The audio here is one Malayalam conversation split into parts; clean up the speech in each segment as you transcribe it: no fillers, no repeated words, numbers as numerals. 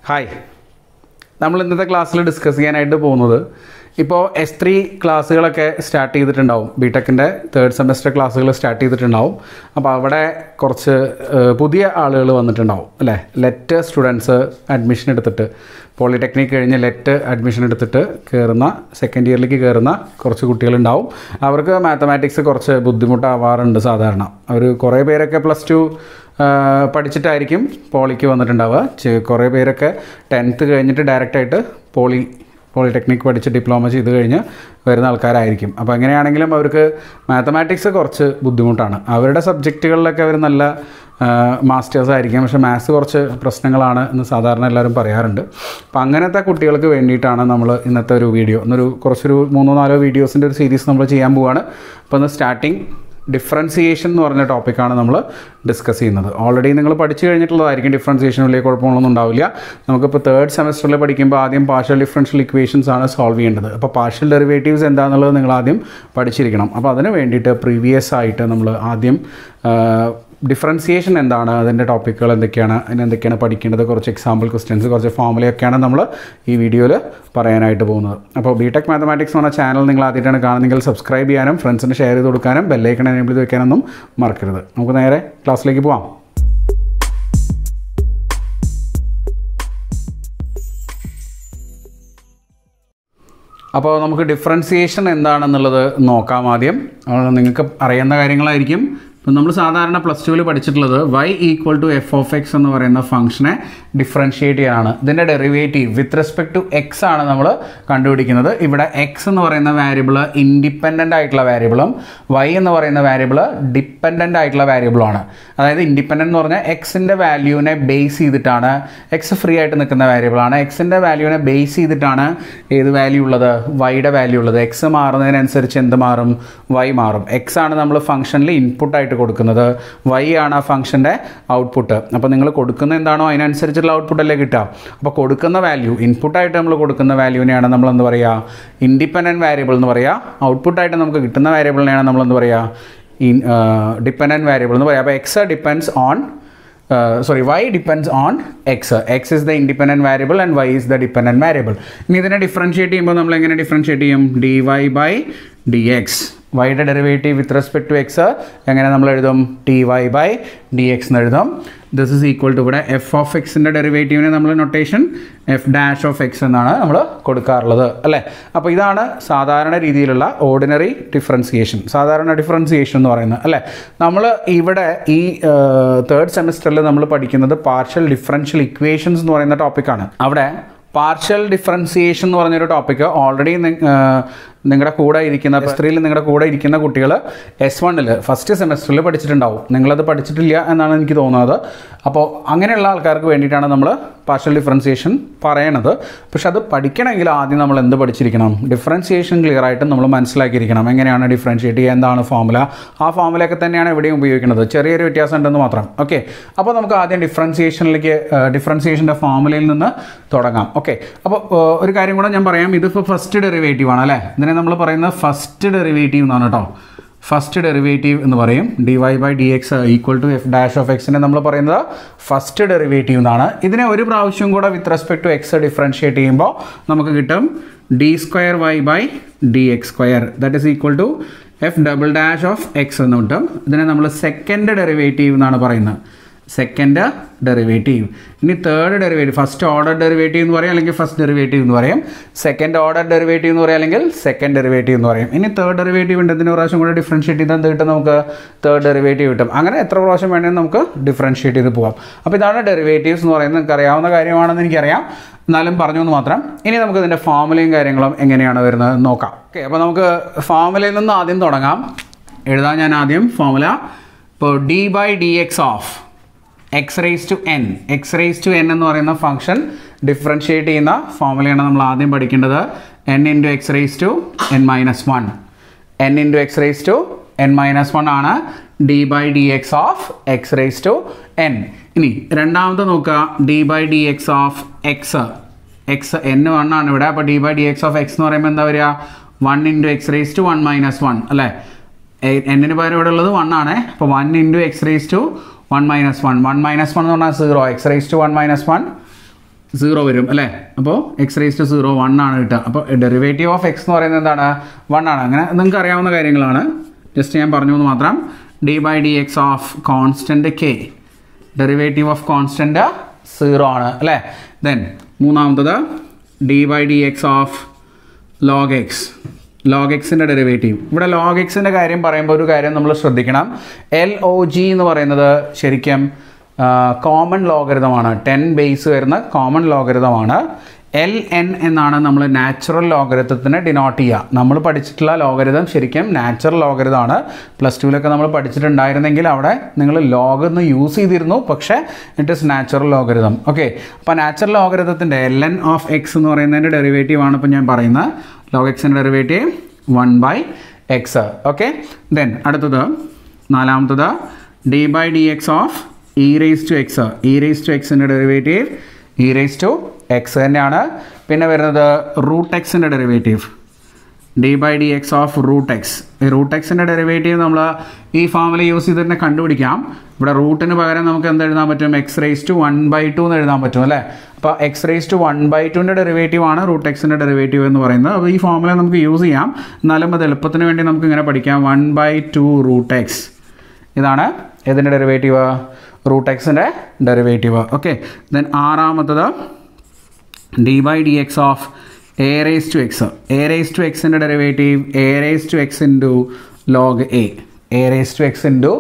ഹായ്, നമ്മൾ ഇന്നത്തെ ക്ലാസ്സിൽ ഡിസ്കസ് ചെയ്യാനായിട്ട് പോകുന്നത് ഇപ്പോൾ S3 ക്ലാസ്സുകളൊക്കെ സ്റ്റാർട്ട് ചെയ്തിട്ടുണ്ടാവും. ബിടെക്കിൻ്റെ 3rd സെമസ്റ്റർ ക്ലാസ്സുകൾ സ്റ്റാർട്ട് ചെയ്തിട്ടുണ്ടാവും. അപ്പോൾ അവിടെ കുറച്ച് പുതിയ ആളുകൾ വന്നിട്ടുണ്ടാവും അല്ലേ. ലെറ്റ് സ്റ്റുഡൻസ് അഡ്മിഷൻ എടുത്തിട്ട് പോളിടെക്നിക് കഴിഞ്ഞ് ലെറ്റ് അഡ്മിഷൻ എടുത്തിട്ട് കയറുന്ന സെക്കൻഡ് ഇയറിലേക്ക് കയറുന്ന കുറച്ച് കുട്ടികളുണ്ടാവും. അവർക്ക് മാത്തമാറ്റിക്സ് കുറച്ച് ബുദ്ധിമുട്ടാവാറുണ്ട്. സാധാരണ അവർ കുറേ പേരൊക്കെ +2 പഠിച്ചിട്ടായിരിക്കും പോളിക്ക് വന്നിട്ടുണ്ടാവുക. കുറേ പേരൊക്കെ 10th കഴിഞ്ഞിട്ട് ഡയറക്റ്റായിട്ട് പോളിടെക്നിക് പഠിച്ച് ഡിപ്ലോമ ചെയ്ത് കഴിഞ്ഞ് വരുന്ന ആൾക്കാരായിരിക്കും. അപ്പോൾ എങ്ങനെയാണെങ്കിലും അവർക്ക് മാത്തമാറ്റിക്സ് കുറച്ച് ബുദ്ധിമുട്ടാണ്. അവരുടെ സബ്ജക്റ്റുകളിലൊക്കെ അവർ നല്ല മാസ്റ്റേഴ്സ് ആയിരിക്കും, പക്ഷേ മാത്സ് കുറച്ച് പ്രശ്നങ്ങളാണ് എന്ന് സാധാരണ എല്ലാവരും പറയാറുണ്ട്. അപ്പോൾ അങ്ങനത്തെ കുട്ടികൾക്ക് വേണ്ടിയിട്ടാണ് നമ്മൾ ഇന്നത്തെ ഒരു വീഡിയോ, കുറച്ചൊരു 3-4 വീഡിയോസിൻ്റെ ഒരു സീരീസ് നമ്മൾ ചെയ്യാൻ പോവുകയാണ്. അപ്പോൾ ഇന്ന് സ്റ്റാർട്ടിങ് ഡിഫറൻസിയേഷൻ എന്ന് പറഞ്ഞ ടോപ്പിക്കാണ് നമ്മൾ ഡിസ്കസ് ചെയ്യുന്നത്. ഓൾറെഡി നിങ്ങൾ പഠിച്ചു കഴിഞ്ഞിട്ടുള്ളതായിരിക്കും. ഡിഫറൻസിയേഷൻ വലിയ കുഴപ്പങ്ങളൊന്നും ഉണ്ടാവില്ല. നമുക്കിപ്പോൾ 3rd സെമസ്റ്ററിൽ പഠിക്കുമ്പോൾ ആദ്യം പാർഷ്യൽ ഡിഫറൻഷ്യൽ ഇക്വേഷൻസ് ആണ് സോൾവ് ചെയ്യേണ്ടത്. അപ്പോൾ പാർഷ്യൽ ഡെറിവേറ്റീവ്സ് എന്താണെന്നുള്ളത് നിങ്ങൾ ആദ്യം പഠിച്ചിരിക്കണം. അപ്പോൾ അതിന് വേണ്ടിയിട്ട് പ്രീവിയസ് ആയിട്ട് നമ്മൾ ആദ്യം ഡിഫറൻസിയേഷൻ എന്താണ്, അതിൻ്റെ ടോപ്പിക്കുകൾ എന്തൊക്കെയാണ്, അതിനെന്തൊക്കെയാണ് പഠിക്കേണ്ടത്, കുറച്ച് എക്സാമ്പിൾ ക്വസ്റ്റ്യൻസ്, കുറച്ച് ഫോമുലയൊക്കെയാണ് നമ്മൾ ഈ വീഡിയോയിൽ പറയാനായിട്ട് പോകുന്നത്. അപ്പോൾ ബിടെക് മാത്തമാറ്റിക്സ് എന്ന ചാനൽ നിങ്ങൾ ആദ്യമായിട്ടാണ് കാണുന്നതെങ്കിൽ സബ്സ്ക്രൈബ് ചെയ്യാനും ഫ്രണ്ട്സിന് ഷെയർ ചെയ്ത് കൊടുക്കാനും ബെല്ലൈക്കൺ എനേബിൾ ചെയ്ത് വെക്കാനൊന്നും മറക്കരുത്. നമുക്ക് നേരെ ക്ലാസ്സിലേക്ക് പോകാം. അപ്പോൾ നമുക്ക് ഡിഫറൻസിയേഷൻ എന്താണെന്നുള്ളത് നോക്കാം. ആദ്യം നിങ്ങൾക്ക് അറിയുന്ന കാര്യങ്ങളായിരിക്കും. ഇപ്പം നമ്മൾ സാധാരണ +2 പഠിച്ചിട്ടുള്ളത് y = f(x) എന്ന് പറയുന്ന ഫംഗ്ഷനെ ഡിഫറൻഷിയേറ്റ് ചെയ്യാനാണ്. ഇതിൻ്റെ derivative with respect to x ആണ് നമ്മൾ കണ്ടുപിടിക്കുന്നത്. ഇവിടെ x എന്ന് പറയുന്ന വേരിയബിൾ ഇൻഡിപെൻഡൻ്റ് ആയിട്ടുള്ള വേരിയബിളും y എന്ന് പറയുന്ന വേരിയബിൾ ഡിപ്പെൻഡൻ്റ് ആയിട്ടുള്ള വേരിയബിളാണ്. അതായത് ഇൻഡിപെൻഡൻ്റ് എന്ന് പറഞ്ഞാൽ എക്സിൻ്റെ വാല്യൂവിനെ ബേസ് ചെയ്തിട്ടാണ്, എക്സ് ഫ്രീ ആയിട്ട് നിൽക്കുന്ന വേരിയബിളാണ്. എക്സിൻ്റെ വാല്യൂവിനെ ബേസ് ചെയ്തിട്ടാണ് ഏത് വാല്യൂ ഉള്ളത്, വൈയുടെ വാല്യൂ ഉള്ളത്. എക്സ് മാറുന്നതിനനുസരിച്ച് എന്ത് മാറും, y മാറും. എക്സ് ആണ് നമ്മൾ ഫംഗ്ഷനിൽ ഇൻപുട്ടായിട്ട് കൊടുക്കുന്നത്, y ആണ് ആ ഫംഗ്ഷൻ്റെ ഔട്ട്പുട്ട്. അപ്പോൾ നിങ്ങൾ കൊടുക്കുന്ന എന്താണോ അതിനനുസരിച്ചുള്ള ഔട്ട്പുട്ടല്ലേ കിട്ടുക. അപ്പോൾ കൊടുക്കുന്ന വാല്യൂ, ഇൻപുട്ടായിട്ട് നമ്മൾ കൊടുക്കുന്ന വാല്യൂവിനെയാണ് നമ്മൾ എന്ത് പറയുക, ഇൻഡിപെൻഡൻറ്റ് വേരിയബിൾ എന്ന് പറയുക. ഔട്ട്പുട്ടായിട്ട് നമുക്ക് കിട്ടുന്ന വേരിയബിളിനെയാണ് നമ്മൾ എന്ത് പറയുക, ഡിപ്പെൻഡൻറ്റ് വേരിയബിൾ എന്ന് പറയുക. അപ്പോൾ X depends on y depends on x. X is the independent variable and y is the dependent variable. ഇനി ഇതിനെ ഡിഫറൻഷിയേറ്റ് ചെയ്യുമ്പോൾ നമ്മൾ എങ്ങനെ ഡിഫറൻഷിയേറ്റ് ചെയ്യും, dy/dx. വൈയുടെ derivative with respect to x എങ്ങനെ നമ്മൾ എഴുതും, dy/dx എന്ന് എഴുതും. ദിസ് ഈസ് ഈക്വൽ ടു ഇവിടെ f(x)ൻ്റെ ഡെറിവേറ്റീവിനെ നമ്മൾ നൊട്ടേഷൻ f'(x) എന്നാണ് നമ്മൾ കൊടുക്കാറുള്ളത് അല്ലേ. അപ്പോൾ ഇതാണ് സാധാരണ രീതിയിലുള്ള ഓർഡിനറി ഡിഫറൻസിയേഷൻ, സാധാരണ ഡിഫറൻസിയേഷൻ എന്ന് പറയുന്നത് അല്ലേ. നമ്മൾ ഇവിടെ ഈ 3rd സെമസ്റ്ററിൽ നമ്മൾ പഠിക്കുന്നത് പാർഷ്യൽ ഡിഫറൻഷ്യൽ ഇക്വേഷൻസ് എന്ന് പറയുന്ന ടോപ്പിക്കാണ്. അവിടെ പാർഷ്യൽ ഡിഫറൻസിയേഷൻ എന്ന് പറഞ്ഞൊരു ടോപ്പിക്ക് ഓൾറെഡി നിങ്ങളുടെ കൂടെ ഇരിക്കുന്ന S3-ൽ നിങ്ങളുടെ കൂടെ ഇരിക്കുന്ന കുട്ടികൾ S1-ൽ ഫസ്റ്റ് സെമസ്റ്ററിൽ പഠിച്ചിട്ടുണ്ടാവും. നിങ്ങളത് പഠിച്ചിട്ടില്ല എന്നാണ് എനിക്ക് തോന്നുന്നത്. അപ്പോൾ അങ്ങനെയുള്ള ആൾക്കാർക്ക് വേണ്ടിയിട്ടാണ് നമ്മൾ പാർഷ്യൽ ഡിഫറൻസിയേഷൻ പറയണത്. പക്ഷെ അത് പഠിക്കണമെങ്കിൽ ആദ്യം നമ്മൾ എന്ത് പഠിച്ചിരിക്കണം, ഡിഫറൻസിയേഷൻ ക്ലിയർ ആയിട്ട് നമ്മൾ മനസ്സിലാക്കിയിരിക്കണം. എങ്ങനെയാണ് ഡിഫറൻഷിയേറ്റ് ചെയ്യുക, എന്താണ് ഫോമുല, ആ ഫോമുലയൊക്കെ തന്നെയാണ് ഇവിടെയും ഉപയോഗിക്കുന്നത്. ചെറിയൊരു വ്യത്യാസം ഉണ്ടെന്ന് മാത്രം. ഓക്കെ, അപ്പോൾ നമുക്ക് ആദ്യം ഡിഫറൻസിയേഷൻ്റെ ഫോമുലയിൽ നിന്ന് തുടങ്ങാം. ഓക്കെ, അപ്പോൾ ഒരു കാര്യം കൂടെ ഞാൻ പറയാം. ഇതിപ്പോൾ ഫസ്റ്റ് ഡെറിവേറ്റീവ് ആണ് അല്ലേ. ഇതിനെ നമ്മൾ പറയുന്നത് ഫസ്റ്റ് ഡെറിവേറ്റീവ് എന്നാണ് കേട്ടോ. ഫസ്റ്റ് ഡെറിവേറ്റീവ് എന്ന് പറയും. dy/dx = f'(x)നെ നമ്മൾ പറയുന്നത് ഫസ്റ്റ് ഡെറിവേറ്റീവ് എന്നാണ്. ഇതിനെ ഒരു പ്രാവശ്യം കൂടെ with respect to x differentiate ചെയ്യുമ്പോൾ നമുക്ക് കിട്ടും d²y/dx². That is equal to f'(x) എന്ന് കിട്ടും. ഇതിനെ നമ്മൾ സെക്കൻഡ് ഡെറിവേറ്റീവ് എന്നാണ് പറയുന്നത്, സെക്കൻഡ് ഡെറിവേറ്റീവ്. ഇനി third derivative, first order derivative എന്ന് പറയും, അല്ലെങ്കിൽ ഫസ്റ്റ് ഡെറിവേറ്റീവ് എന്ന് പറയും. സെക്കൻഡ് ഓർഡർ ഡെറിവേറ്റീവ് എന്ന് പറയും, അല്ലെങ്കിൽ സെക്കൻഡ് ഡെറിവേറ്റീവ് എന്ന് പറയും. ഇനി തേർഡ് ഡെറിവേറ്റീവ് ഉണ്ട്, ഇതിന് പ്രാവശ്യം കൂടെ ഡിഫറൻഷിയേറ്റ് ചെയ്താൽ എന്ത് കിട്ടും, നമുക്ക് തേർഡ് ഡെറിവേറ്റീവ് കിട്ടും. അങ്ങനെ എത്ര പ്രാവശ്യം വേണമെങ്കിൽ നമുക്ക് ഡിഫറൻഷിയേറ്റ് ചെയ്ത് പോകാം. അപ്പോൾ ഇതാണ് ഡെറിവേറ്റീവ്സ് എന്ന് പറയുന്നത്. നിങ്ങൾക്ക് അറിയാവുന്ന കാര്യമാണെന്ന് എനിക്കറിയാം, എന്നാലും പറഞ്ഞു എന്ന് മാത്രം. ഇനി നമുക്ക് ഇതിൻ്റെ ഫോമുലയും കാര്യങ്ങളും എങ്ങനെയാണ് വരുന്നത് നോക്കാം. ഓക്കെ, അപ്പോൾ നമുക്ക് ഫോമുലയിൽ നിന്ന് ആദ്യം തുടങ്ങാം. എഴുതാൻ ഞാൻ ആദ്യം ഫോമുല. ഇപ്പോൾ d/dx ഓഫ് x⁻n എന്ന് പറയുന്ന ഫംഗ്ഷൻ ഡിഫറൻഷിയേറ്റ് ചെയ്യുന്ന ഫോമുലയാണ് നമ്മൾ ആദ്യം പഠിക്കേണ്ടത്. n × x⁻n−1. n × x⁻n−1 ആണ് d/dx ഓഫ് x⁻n. ഇനി രണ്ടാമത്തെ നോക്കുക, d/dx ഓഫ് x n1 ആണ് ഇവിടെ. അപ്പോൾ d/dx ഓഫ് x എന്ന് പറയുമ്പോൾ എന്താ വരിക, 1 × x⁻1−1 അല്ലേ. n-ന് പകരം ഇവിടെ ഉള്ളത് 1 ആണ്. അപ്പോൾ 1 × x⁻1−1 എന്ന് പറഞ്ഞാൽ 0, x⁻1−1 0 വരും അല്ലേ. അപ്പോൾ എക്സ് റേസ് ടു 0 1 ആണ് കിട്ടുക. അപ്പോൾ ഡെറിവേറ്റീവ് ഓഫ് എക്സ് എന്ന് പറയുന്നത് എന്താണ്? 1 ആണ്. അങ്ങനെ നിങ്ങൾക്ക് അറിയാവുന്ന കാര്യങ്ങളാണ്, ജസ്റ്റ് ഞാൻ പറഞ്ഞു എന്ന് മാത്രം. D by d x of constant k, derivative of constant 0 ആണ് അല്ലേ. ദെൻ മൂന്നാമത്തത് d by d x of log x, log എക്സിൻ്റെ ഡെറിവേറ്റീവ്. ഇവിടെ ലോഗ് എക്സിൻ്റെ കാര്യം പറയുമ്പോൾ ഒരു കാര്യം നമ്മൾ ശ്രദ്ധിക്കണം. LOG എന്ന് പറയുന്നത് ശരിക്കും കോമൺ ലോഗരിതമാണ്, 10 ബേസ് വരുന്ന കോമൺ ലോഗരിതമാണ്. LN എന്നാണ് നമ്മൾ നാച്ചുറൽ ലോഗരിതത്തിന് ഡിനോട്ട് ചെയ്യുക. നമ്മൾ പഠിച്ചിട്ടുള്ള ലോഗരിതം ശരിക്കും നാച്ചുറൽ ലോഗരിതമാണ്. +2 നമ്മൾ പഠിച്ചിട്ടുണ്ടായിരുന്നെങ്കിൽ അവിടെ നിങ്ങൾ ലോഗ് എന്ന് യൂസ് ചെയ്തിരുന്നു, പക്ഷേ it is natural logarithm. Okay, അപ്പോൾ നാച്ചുറൽ ലോഗരിതത്തിൻ്റെ LN ഓഫ് എക്സ് എന്ന് പറയുന്നതിൻ്റെ ഡെറിവേറ്റീവ് ആണ് ഇപ്പോൾ ഞാൻ പറയുന്നത്. ലോഗ് എക്സിൻ്റെ ഡെറിവേറ്റീവ് 1/x. ഓക്കെ, ദെൻ അടുത്തത് നാലാമത്തത് d by d x of e raise to x. E raise to എക്സിൻ്റെ derivative e raise to x തന്നെയാണ്. പിന്നെ വരുന്നത് റൂട്ട് എക്സിൻ്റെ derivative d by d x of root x. ഈ റൂട്ട് എക്സിൻ്റെ ഡെറിവേറ്റീവ് നമ്മൾ ഈ ഫോമിൽ യൂസ് ചെയ്ത് തന്നെ കണ്ടുപിടിക്കാം. ഇവിടെ റൂട്ടിന് പകരം നമുക്ക് എന്ത് എഴുതാൻ പറ്റും? എക്സ് റേസ് ടു 1/2 എന്ന് എഴുതാൻ പറ്റും അല്ലേ. അപ്പോൾ എക്സ് റേസ് ടു 1/2ൻ്റെ ഡെറിവേറ്റീവ് ആണ് റൂട്ട് എക്സിൻ്റെ ഡെറിവേറ്റീവ് എന്ന് പറയുന്നത്. അപ്പോൾ ഈ ഫോമിൽ നമുക്ക് യൂസ് ചെയ്യാം. എന്നാലും അത് എളുപ്പത്തിന് വേണ്ടി നമുക്ക് ഇങ്ങനെ പഠിക്കാം. 1/2 റൂട്ട് എക്സ്, ഇതാണ് ഇതിൻ്റെ ഡെറിവേറ്റീവ്, റൂട്ട് എക്സിൻ്റെ ഡെറിവേറ്റീവ്. ഓക്കെ, ദെൻ ആറാമത്തത് d by d x of a raise to x. A raise to എക്സിൻ്റെ derivative a raise to x into log a. A raise to x into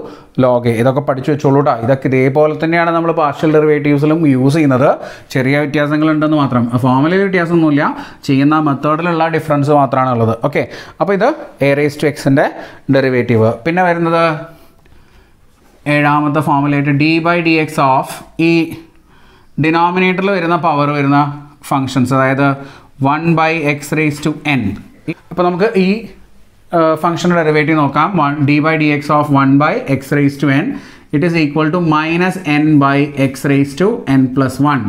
log a. ഇതൊക്കെ പഠിച്ചു വെച്ചോളൂ കേട്ടോ. ഇതൊക്കെ ഇതേപോലെ തന്നെയാണ് നമ്മൾ പാർഷ്യൽ ഡെറിവേറ്റീവ്സിലും യൂസ് ചെയ്യുന്നത്. ചെറിയ വ്യത്യാസങ്ങളുണ്ടെന്ന് മാത്രം. ഫോമിലി വ്യത്യാസമൊന്നുമില്ല, ചെയ്യുന്ന മെത്തേഡിലുള്ള ഡിഫറൻസ് മാത്രമാണ് ഉള്ളത്. ഓക്കെ, അപ്പോൾ ഇത് എ റേസ് ടു എക്സിൻ്റെ ഡെറിവേറ്റീവ്. പിന്നെ വരുന്നത് ഏഴാമത്തെ ഫോമിലായിട്ട് d by d x of ഈ ഡിനോമിനേറ്ററിൽ വരുന്ന പവർ വരുന്ന ഫങ്ഷൻസ്, അതായത് 1/x റേസ് ടു n. അപ്പോൾ നമുക്ക് ഈ ഫംഗ്ഷൻ്റെ ഡെറിവേറ്റീവ് നോക്കാം. D by d x of 1/x raise to n it is equal to -n/x raise to n+1.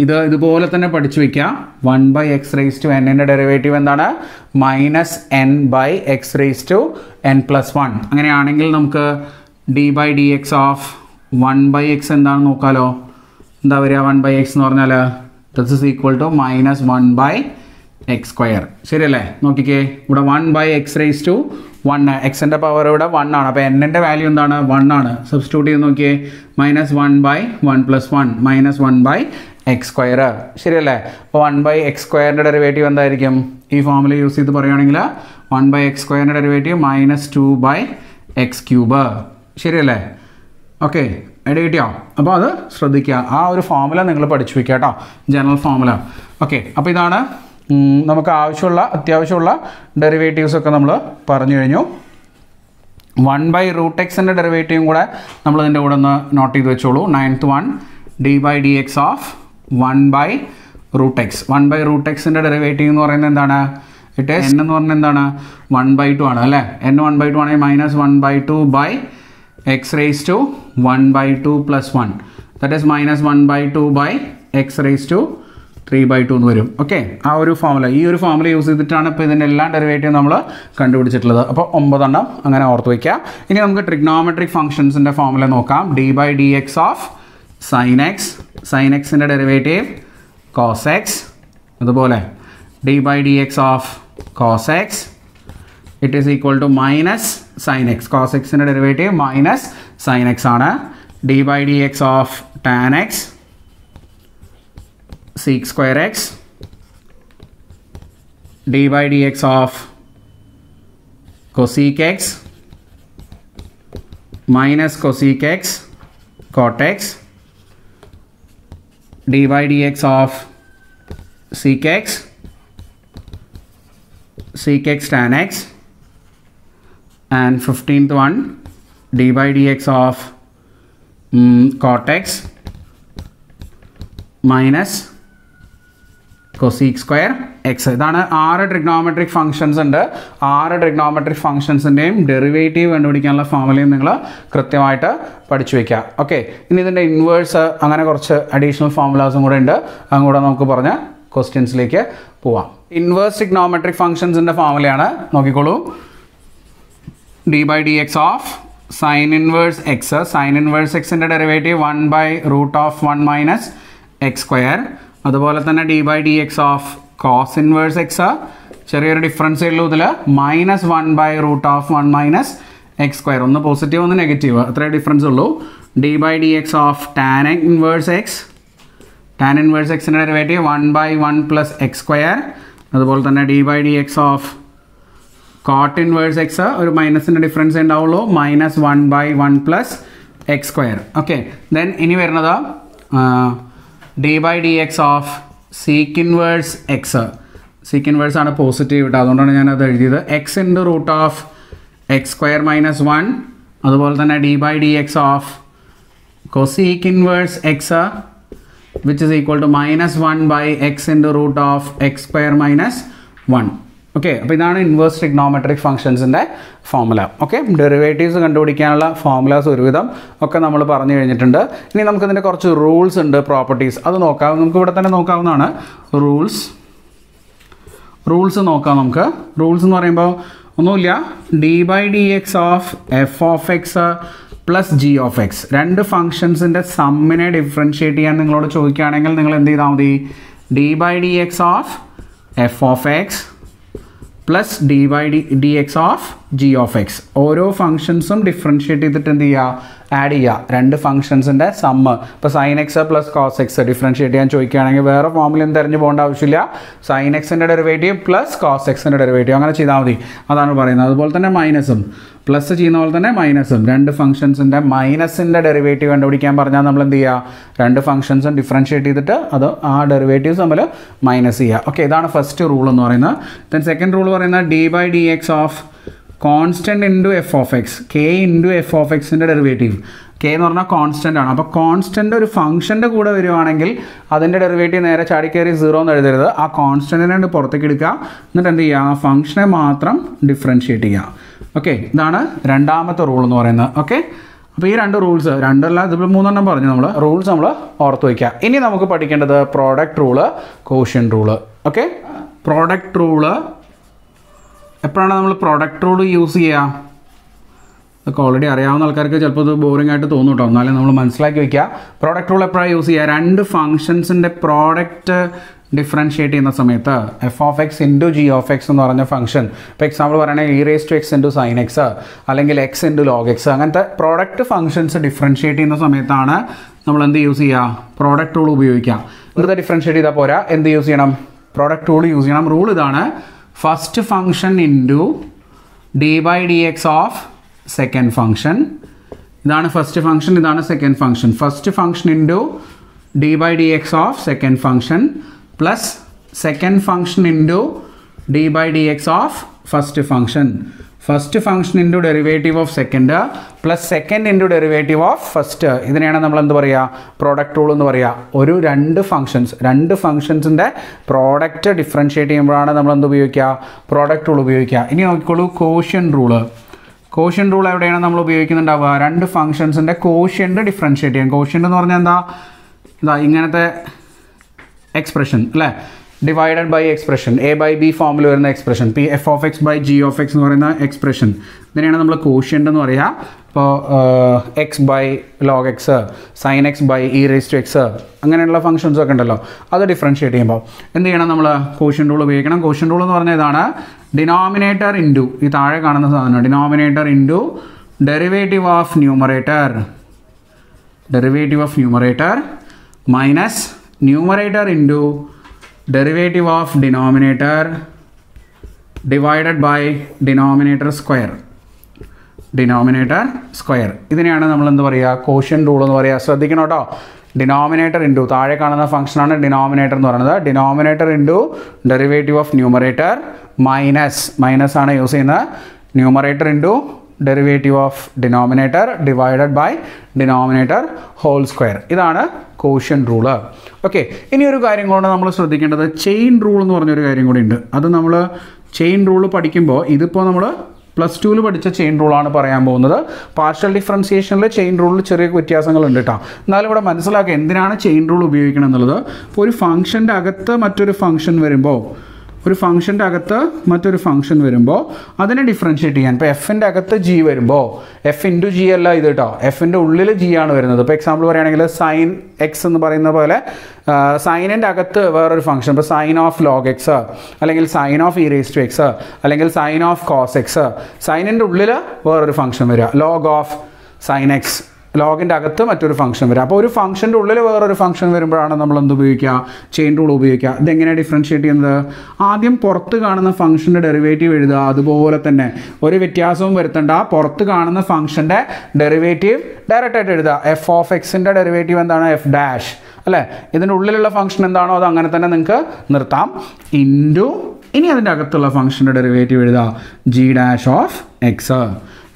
ഇത് ഇതുപോലെ തന്നെ പഠിച്ചു വയ്ക്കുക. 1/x റേസ് ടു n-ൻ്റെ ഡെറിവേറ്റീവ് എന്താണ്? -n/x raise to n+1. അങ്ങനെയാണെങ്കിൽ നമുക്ക് d by d x of 1/x എന്താണെന്ന് നോക്കാമല്ലോ. എന്താ വരിക? 1/x എന്ന് പറഞ്ഞാൽ this is equal to -1/x². ശരിയല്ലേ? നോക്കിക്കേ, ഇവിടെ 1/x റേസ് ടു 1, എക്സിൻ്റെ പവർ ഇവിടെ 1 ആണ്. അപ്പോൾ n-ൻ്റെ വാല്യൂ എന്താണ്? 1 ആണ്. സബ്സ്റ്റിറ്റ്യൂട്ട് ചെയ്ത് നോക്കിയേ, -1/1+1 -1/x². ശരിയല്ലേ? അപ്പോൾ 1/x²ൻ്റെ ഡെറിവേറ്റീവ് എന്തായിരിക്കും? ഈ ഫോമിൽ യൂസ് ചെയ്ത് പറയുകയാണെങ്കിൽ 1/x²ൻ്റെ ഡെറിവേറ്റീവ് -2/x³. ശരിയല്ലേ? ഓക്കെ, ഐഡിയ കിട്ടിയോ? അപ്പോൾ അത് ശ്രദ്ധിക്കുക. ആ ഒരു ഫോമുല നിങ്ങൾ പഠിച്ചു വയ്ക്കുക കേട്ടോ, ജനറൽ ഫോമുല. ഓക്കെ, അപ്പോൾ ഇതാണ് നമുക്ക് അത്യാവശ്യമുള്ള ഡെറിവേറ്റീവ്സൊക്കെ നമ്മൾ പറഞ്ഞു കഴിഞ്ഞു. 1/√x-ൻ്റെ ഡെറിവേറ്റീവും കൂടെ നമ്മൾ ഇതിൻ്റെ കൂടെ ഒന്ന് നോട്ട് ചെയ്ത് വെച്ചോളൂ. 9th one d by d x of 1/√x. 1/√x-ൻ്റെ ഡെറിവേറ്റീവ് എന്ന് പറയുന്നത് എന്താണ്? ഇറ്റ് n എന്ന് പറഞ്ഞാൽ എന്താണ്? 1/2 ആണ് അല്ലേ. n 1/2 ആണെങ്കിൽ -1/2/x raise to 1/2+1. That is -1/2/x raise to 3/2 എന്ന് വരും. ഓക്കെ, ആ ഒരു ഫോമുല, ഈ ഒരു ഫോമുല യൂസ് ചെയ്തിട്ടാണ് ഇപ്പോൾ ഇതിൻ്റെ എല്ലാ ഡെറിവേറ്റീവും നമ്മൾ കണ്ടുപിടിച്ചിട്ടുള്ളത്. അപ്പോൾ 9 എണ്ണം അങ്ങനെ ഓർത്ത് വയ്ക്കുക. ഇനി നമുക്ക് ട്രിഗ്നോമെട്രിക് ഫംഗ്ഷൻസിൻ്റെ ഫോമുല നോക്കാം. D by d x of sine x. Sine എക്സിൻ്റെ ഡെറിവേറ്റീവ് കോസ് എക്സ്. അതുപോലെ d by d x of cos x it is equal to minus sine x. Cos എക്സിൻ്റെ ഡെറിവേറ്റീവ് മൈനസ് സൈൻ എക്സ് ആണ്. D by d x of tan x sec square x. d by dx of cosec x minus cosec x cot x. d by dx of sec x tan x. And 15th one d by dx of cot x minus cosec square x. ഇതാണ് 6 ട്രിഗ്നോമെട്രിക് ഫംഗ്ഷൻസ് ഉണ്ട്. 6 ട്രിഗ്നോമെട്രിക് ഫംഗ്ഷൻസിൻ്റെയും ഡെറിവേറ്റീവ് കണ്ടുപിടിക്കാനുള്ള ഫോമുലയും നിങ്ങൾ കൃത്യമായിട്ട് പഠിച്ചു വയ്ക്കുക. ഓക്കെ, ഇനി ഇതിൻ്റെ ഇൻവേഴ്സ് അങ്ങനെ കുറച്ച് അഡീഷണൽ ഫോമുലാസും കൂടെ ഉണ്ട്. അതും കൂടെ നമുക്ക് പറഞ്ഞ ക്വസ്റ്റ്യൻസിലേക്ക് പോവാം. ഇൻവേഴ്സ് ട്രിഗ്നോമെട്രിക് ഫംഗ്ഷൻസിൻ്റെ ഫോമുലയാണ്, നോക്കിക്കോളൂ. D by d x of sine inverse x. Sine inverse എക്സിൻ്റെ ഡെറിവേറ്റീവ് 1/√1 - x². അതുപോലെ തന്നെ d by d x of cos inverse x, ചെറിയൊരു ഡിഫറൻസേ ഉള്ളൂ ഇതിൽ, -1/√1 മൈനസ് എക്സ് സ്ക്വയർ, ഒന്ന് പോസിറ്റീവ് ഒന്ന് നെഗറ്റീവ്, അത്രേ ഡിഫറൻസ് ഉള്ളൂ. D by d x of tan inverse x, tan inverse എക്സിൻ്റെ ഡെറിവേറ്റീവ് 1/1 പ്ലസ് എക്സ് സ്ക്വയർ. അതുപോലെ തന്നെ d by d x of cot inverse X, ഒരു മൈനസിൻ്റെ ഡിഫറൻസ് ഉണ്ടാവുള്ളൂ, -1/1 plus x square. Okay, then ഇനി വരുന്നത് d by d x of sec inverse x, sec inverse ആണ് പോസിറ്റീവ് ഇട്ട്, അതുകൊണ്ടാണ് ഞാനത് എഴുതിയത്, x into root of x square -1. അതുപോലെ തന്നെ d by d x of cosec inverse x which is equal to -1/x into root of x square -1. Okay, അപ്പോൾ ഇതാണ് ഇൻവേഴ്സ് ട്രിഗ്നോമെട്രിക് ഫംഗ്ഷൻസിൻ്റെ ഫോർമുല. ഓക്കെ, ഡെറിവേറ്റീവ്സ് കണ്ടുപിടിക്കാനുള്ള ഫോർമുലാസ് ഒരുവിധം ഒക്കെ നമ്മൾ പറഞ്ഞു കഴിഞ്ഞിട്ടുണ്ട്. ഇനി നമുക്കിതിൻ്റെ കുറച്ച് റൂൾസ് ഉണ്ട്, പ്രോപ്പർട്ടീസ്, അത് നോക്കാം. നമുക്ക് ഇവിടെ തന്നെ നോക്കാവുന്നതാണ്. റൂൾസ് നോക്കാം നമുക്ക്. റൂൾസ് എന്ന് പറയുമ്പോൾ ഒന്നുമില്ല, d by d x of f of x plus g of x, രണ്ട് ഫംഗ്ഷൻസിൻ്റെ സമ്മിനെ ഡിഫറൻഷ്യേറ്റ് ചെയ്യാൻ നിങ്ങളോട് ചോദിക്കുകയാണെങ്കിൽ നിങ്ങൾ എന്ത് ചെയ്താൽ മതി, d by d x of f of x plus d by d x of g of x, ഓരോ ഫംഗ്ഷൻസും ഡിഫറൻഷ്യേറ്റ് ചെയ്തിട്ട് എന്ത് ചെയ്യുക, ആഡ് ചെയ്യുക, രണ്ട് ഫംഗ്ഷൻസിൻ്റെ സമ്മ്. ഇപ്പോൾ sine x plus cos x differentiate ചെയ്യാൻ ചോദിക്കുകയാണെങ്കിൽ വേറെ ഫോമിലും തിരഞ്ഞു പോകേണ്ട ആവശ്യമില്ല, സൈൻ എക്സിൻ്റെ ഡെറിവേറ്റീവ് പ്ലസ് കോസ് എക്സിൻ്റെ ഡെറിവേറ്റീവ്, അങ്ങനെ ചെയ്താൽ മതി, അതാണ് പറയുന്നത്. അതുപോലെ തന്നെ മൈനസും, പ്ലസ് ചെയ്യുന്ന പോലെ തന്നെ മൈനസും, രണ്ട് ഫംഗ്ഷൻസിൻ്റെ മൈനസിൻ്റെ ഡെറിവേറ്റീവ് കണ്ടുപിടിക്കാൻ പറഞ്ഞാൽ നമ്മൾ എന്ത് ചെയ്യുക, രണ്ട് ഫംഗ്ഷൻസും ഡിഫറൻഷ്യേറ്റ് ചെയ്തിട്ട് അത് ആ ഡെറിവേറ്റീവ്സ് തമ്മിൽ മൈനസ് ചെയ്യുക. ഓക്കെ, ഇതാണ് ഫസ്റ്റ് റൂൾ എന്ന് പറയുന്നത്. ദെൻ സെക്കൻഡ് റൂൾ പറയുന്നത് d by d x of constant into f of x, k into f of എക്സിൻ്റെ ഡെറിവേറ്റീവ്, കെ എന്ന് പറഞ്ഞാൽ കോൺസ്റ്റൻ്റ് ആണ്. അപ്പോൾ കോൺസ്റ്റൻ്റ് ഒരു ഫംഗ്ഷൻ്റെ കൂടെ വരുവാണെങ്കിൽ അതിൻ്റെ ഡെറിവേറ്റീവ് നേരെ ചാടിക്കയറി 0 എന്ന് എഴുതരുത്, ആ കോൺസ്റ്റൻറ്റിനെ പുറത്തേക്ക് എടുക്കുക, എന്നിട്ട് എന്ത് ചെയ്യുക, ആ ഫംഗ്ഷനെ മാത്രം ഡിഫറൻഷ്യേറ്റ് ചെയ്യുക. ഓക്കെ, ഇതാണ് രണ്ടാമത്തെ റൂൾ എന്ന് പറയുന്നത്. ഓക്കെ, അപ്പോൾ ഈ രണ്ട് റൂൾസ്, രണ്ടല്ല ഇതിപ്പോൾ 3 പറഞ്ഞു നമ്മൾ, റൂൾസ് നമ്മൾ ഓർത്ത് വയ്ക്കുക. ഇനി നമുക്ക് പഠിക്കേണ്ടത് product rule, quotient rule. Okay, product rule എപ്പോഴാണ് നമ്മൾ പ്രോഡക്റ്റ് റൂൾ യൂസ് ചെയ്യുക, ഇതൊക്കെ ഓൾറെഡി അറിയാവുന്ന ആൾക്കാർക്ക് ചിലപ്പോൾ ഇത് ബോറിംഗ് ആയിട്ട് തോന്നും കേട്ടോ, എന്നാലും നമ്മൾ മനസ്സിലാക്കി വയ്ക്കുക. പ്രോഡക്റ്റ് റൂൾ എപ്പോഴാണ് യൂസ് ചെയ്യുക, രണ്ട് ഫംഗ്ഷൻസിൻ്റെ പ്രോഡക്റ്റ് ഡിഫറൻഷ്യേറ്റ് ചെയ്യുന്ന സമയത്ത്, F of x into g of x എന്ന് പറഞ്ഞ ഫംഗ്ഷൻ, ഇപ്പോൾ എക്സാമ്പിൾ പറയുകയാണെങ്കിൽ e⁻x ഇൻറ്റു സൈൻ എക്സ് അല്ലെങ്കിൽ എക്സ് ഇൻറ്റു ലോഗ് എക്സ്, അങ്ങനത്തെ പ്രോഡക്റ്റ് ഫംഗ്ഷൻസ് ഡിഫറൻഷ്യേറ്റ് ചെയ്യുന്ന സമയത്താണ് നമ്മൾ എന്ത് യൂസ് ചെയ്യുക, പ്രോഡക്റ്റ് റൂൾ ഉപയോഗിക്കുക. വെറുതെ ഡിഫറൻഷ്യേറ്റ് ചെയ്താൽ പോരാ, എന്ത് യൂസ് ചെയ്യണം, പ്രോഡക്റ്റ് റൂൾ യൂസ് ചെയ്യണം. റൂൾ ഇതാണ്, first function into d by d x of second function, ഇതാണ് ഫസ്റ്റ് ഫംഗ്ഷൻ, ഇതാണ് second function, first function into d by d x of second function plus second function into d by d x of first function, first function into derivative of second plus second into derivative of first, ഇതിനെയാണ് നമ്മൾ എന്ത് പറയുക, പ്രോഡക്റ്റ് റൂൾ എന്ന് പറയുക. ഒരു രണ്ട് ഫംഗ്ഷൻസിൻ്റെ പ്രോഡക്റ്റ് ഡിഫറൻഷ്യേറ്റ് ചെയ്യുമ്പോഴാണ് നമ്മൾ എന്ത് ഉപയോഗിക്കുക, പ്രോഡക്റ്റ് റൂൾ ഉപയോഗിക്കുക. ഇനി നോക്കിക്കോളൂ, കോഷ്യൻ റൂള്. കോഷ്യൻ റൂൾ എവിടെയാണ് നമ്മൾ ഉപയോഗിക്കുന്നുണ്ടാവുക, രണ്ട് ഫംഗ്ഷൻസിൻ്റെ കോഷ്യൻ്റ് ഡിഫറൻഷ്യേറ്റ് ചെയ്യാൻ. കോഷ്യൻ്റ് എന്ന് പറഞ്ഞാൽ എന്താ ഇങ്ങനത്തെ എക്സ്പ്രഷൻ അല്ലേ, divided by expression, a by b ഫോമിൽ വരുന്ന expression, p f of x by g of x എന്ന് പറയുന്ന എക്സ്പ്രഷൻ, ഇതിനെയാണ് നമ്മൾ കോഷ്യൻ്റ് എന്ന് പറയുക. ഇപ്പോൾ x by log x, sine x by e⁻x അങ്ങനെയുള്ള ഫംഗ്ഷൻസ് ഒക്കെ ഉണ്ടല്ലോ, അത് ഡിഫറൻഷ്യേറ്റ് ചെയ്യുമ്പോൾ എന്ത് ചെയ്യണം, നമ്മൾ കോഷ്യൻ റൂൾ ഉപയോഗിക്കണം. കോഷ്യൻ റൂൾ എന്ന് പറഞ്ഞാൽ ഇതാണ്, ഡിനോമിനേറ്റർ ഇൻറ്റു, ഈ താഴെ കാണുന്ന സാധനം, denominator into derivative of numerator minus numerator into derivative of denominator divided by denominator square, ഇതിനെയാണ് നമ്മൾ എന്ത് പറയുക, കോഷ്യൻ റൂൾ എന്ന് പറയുക. ശ്രദ്ധിക്കണം കേട്ടോ, ഡിനോമിനേറ്റർ ഇൻറ്റു, താഴെ കാണുന്ന ഫംഗ്ഷനാണ് ഡിനോമിനേറ്റർ എന്ന് പറയുന്നത്, denominator into derivative of numerator minus ആണ് യൂസ് ചെയ്യുന്നത്, numerator into derivative of denominator divided by denominator whole square, ഇതാണ് കോഷ്യൻ റൂള്. ഓക്കെ, ഇനി ഒരു കാര്യം കൊണ്ട് നമ്മൾ ശ്രദ്ധിക്കേണ്ടത് ചെയിൻ റൂൾ എന്ന് പറഞ്ഞൊരു കാര്യം കൂടി ഉണ്ട്. അത് നമ്മൾ ചെയിൻ റൂൾ പഠിക്കുമ്പോൾ, ഇതിപ്പോൾ നമ്മൾ +2 പഠിച്ച ചെയിൻ റൂളാണ് പറയാൻ പോകുന്നത്. പാർഷ്യൽ ഡിഫറൻസിയേഷനിൽ ചെയിൻ റൂളിൽ ചെറിയ വ്യത്യാസങ്ങളുണ്ട് കേട്ടോ, എന്നാലും ഇവിടെ മനസ്സിലാക്കുക എന്തിനാണ് ചെയിൻ റൂൾ ഉപയോഗിക്കണം എന്നുള്ളത്. ഇപ്പോൾ ഒരു ഫംഗ്ഷൻ്റെ അകത്ത് മറ്റൊരു ഫംഗ്ഷൻ വരുമ്പോൾ ഒരു ഫംഗ്ഷൻ്റെ അകത്ത് മറ്റൊരു ഫംഗ്ഷൻ വരുമ്പോൾ അതിനെ ഡിഫറൻഷ്യേറ്റ് ചെയ്യാൻ, ഇപ്പോൾ എഫിൻ്റെ അകത്ത് ജി വരുമ്പോൾ എഫ് ഇൻറ്റു ജി അല്ല ഇത് കേട്ടോ, എഫിൻ്റെ ഉള്ളിൽ ജി ആണ് വരുന്നത്. ഇപ്പോൾ എക്സാമ്പിൾ പറയുകയാണെങ്കിൽ സൈൻ എക്സ് എന്ന് പറയുന്ന പോലെ സൈനിൻ്റെ അകത്ത് വേറൊരു ഫംഗ്ഷൻ, ഇപ്പോൾ സൈൻ ഓഫ് ലോഗ് എക്സ് അല്ലെങ്കിൽ sine of e raise to x അല്ലെങ്കിൽ സൈൻ ഓഫ് കോസ് എക്സ്, സൈനിൻ്റെ ഉള്ളിൽ വേറൊരു ഫംഗ്ഷൻ വരിക, ലോഗ് ഓഫ് സൈൻ എക്സ്, ലോഗിൻ്റെ അകത്ത് മറ്റൊരു ഫംഗ്ഷൻ വരിക. അപ്പോൾ ഒരു ഫംഗ്ഷൻ്റെ ഉള്ളിൽ വേറൊരു ഫംഗ്ഷൻ വരുമ്പോഴാണ് നമ്മൾ എന്ത് ഉപയോഗിക്കുക, ചെയിൻ റൂൾ ഉപയോഗിക്കുക. ഇതെങ്ങനെയാണ് ഡിഫറൻഷ്യേറ്റ് ചെയ്യുന്നത്? ആദ്യം പുറത്ത് കാണുന്ന ഫംഗ്ഷൻ്റെ ഡെറിവേറ്റീവ് എഴുതുക, അതുപോലെ തന്നെ ഒരു വ്യത്യാസവും വരുത്തണ്ട, പുറത്ത് കാണുന്ന ഫംഗ്ഷൻ്റെ ഡെറിവേറ്റീവ് ഡയറക്റ്റായിട്ട് എഴുതുക. എഫ് ഓഫ് എക്സിൻ്റെ ഡെറിവേറ്റീവ് എന്താണ്? എഫ് ഡാഷ് അല്ലേ. ഇതിൻ്റെ ഉള്ളിലുള്ള ഫംഗ്ഷൻ എന്താണോ അത് അങ്ങനെ തന്നെ നിങ്ങൾക്ക് നിർത്താം. ഇൻറ്റു ഇനി അതിൻ്റെ അകത്തുള്ള ഫംഗ്ഷൻ്റെ ഡെറിവേറ്റീവ് എഴുതുക, ജി ഡാഷ് ഓഫ് എക്സ്.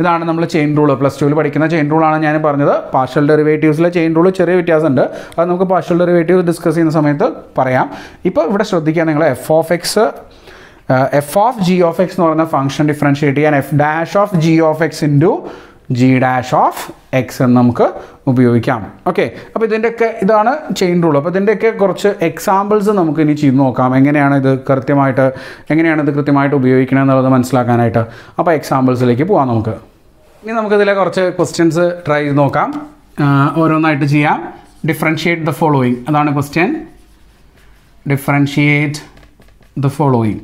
ഇതാണ് നമ്മൾ ചെയിൻ റൂൾ, പ്ലസ് ടുവിൽ പഠിക്കുന്ന ചെയിൻ റൂളാണ് ഞാൻ പറഞ്ഞത്. പാർഷ്യൽ ഡെറിവേറ്റീവ്സിലെ ചെയിൻ റൂൾ ചെറിയ വ്യത്യാസമുണ്ട്, അത് നമുക്ക് പാർഷ്യൽ ഡെറിവേറ്റീവ് ഡിസ്കസ് ചെയ്യുന്ന സമയത്ത് പറയാം. ഇപ്പോൾ ഇവിടെ ശ്രദ്ധിക്കുക, നിങ്ങൾ F of x, f of g of x എന്ന് പറയുന്ന ഫംഗ്ഷൻ ഡിഫറൻഷ്യേറ്റ് ചെയ്യാൻ F dash of g of x into G dash of x എന്ന് നമുക്ക് ഉപയോഗിക്കാം. ഓക്കെ, അപ്പോൾ ഇതിൻ്റെയൊക്കെ ഇതാണ് ചെയിൻ റൂൾ. അപ്പോൾ ഇതിൻ്റെയൊക്കെ കുറച്ച് എക്സാമ്പിൾസ് നമുക്ക് ഇനി ചെയ്ത് നോക്കാം, എങ്ങനെയാണ് ഇത് കൃത്യമായിട്ട് ഉപയോഗിക്കണം എന്നുള്ളത് മനസ്സിലാക്കാനായിട്ട്. അപ്പോൾ എക്സാമ്പിൾസിലേക്ക് പോകാം നമുക്ക്. ഇനി നമുക്കിതിലെ കുറച്ച് ക്വസ്റ്റ്യൻസ് ട്രൈ ചെയ്ത് നോക്കാം, ഓരോന്നായിട്ട് ചെയ്യാം. ഡിഫറൻഷ്യേറ്റ് ദ ഫോളോയിങ്, അതാണ് ക്വസ്റ്റ്യൻ. ഡിഫറൻഷ്യേറ്റ് ദ ഫോളോയിങ്,